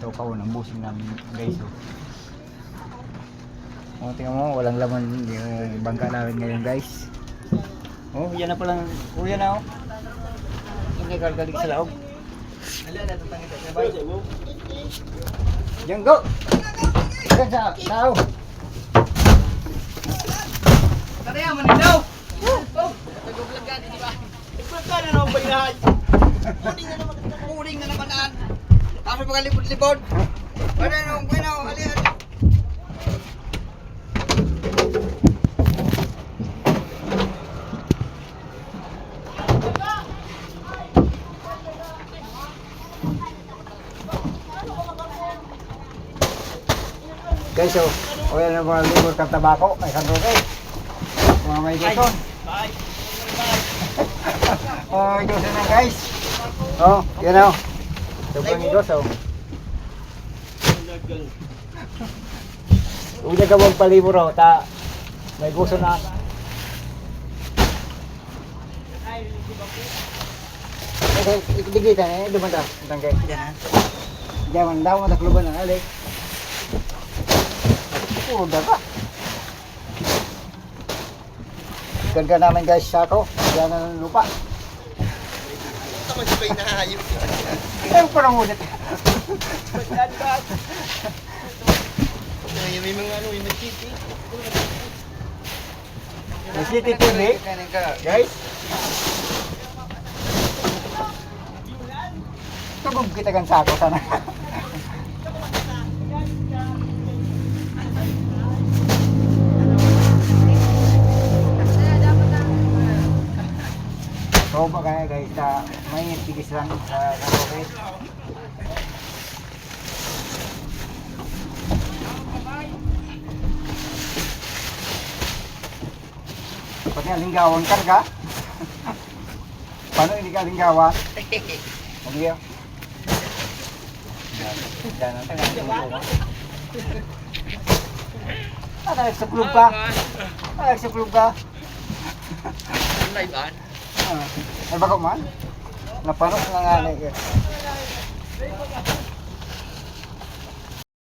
So kawan ang busing namin guys. Oh, tingnan mo, walang laman yung bangka namin ngayon guys. Oh, yan na palang, oh yan na oh. Hindi kalkalik sa laog. Yan go! Yan sa tao! Tariya, manilaw! Nag-vlog ka, di ba? Nag-vlog ka na naman ba yan? Kuning na naman aan. Tapos magalipod-lipod. Ano nung, alihan. Guys, so, o yan ang mga libur kang tabako, ay kanto guys. Mga may gusto. Bye! Oh, gusto na guys. Oh, yan o. Sobrang gusto. Uya ka mong palibur o, ta may gusto na. Ikdigita na, dumanda. Tangkay. Yan ha? Jaman daw, matakluban na, alik. Udah ka. Ganda namin guys sa ako. Yan na ng lupa. Ito man siya inahayop. Ay, parang ulit. Pagdaan ba? May mga ano, may city. May CCTV. Guys. Tugog kita kan sa ako sana. So ba kaya guys sa may tigis lang sa kape. Pati ang linggawan karga. Paano hindi ka linggawan? Hindi yan. Yan ang taga. Sa klub ka. Sa klub ka. Live an? Ay bako man? Napanos na nga na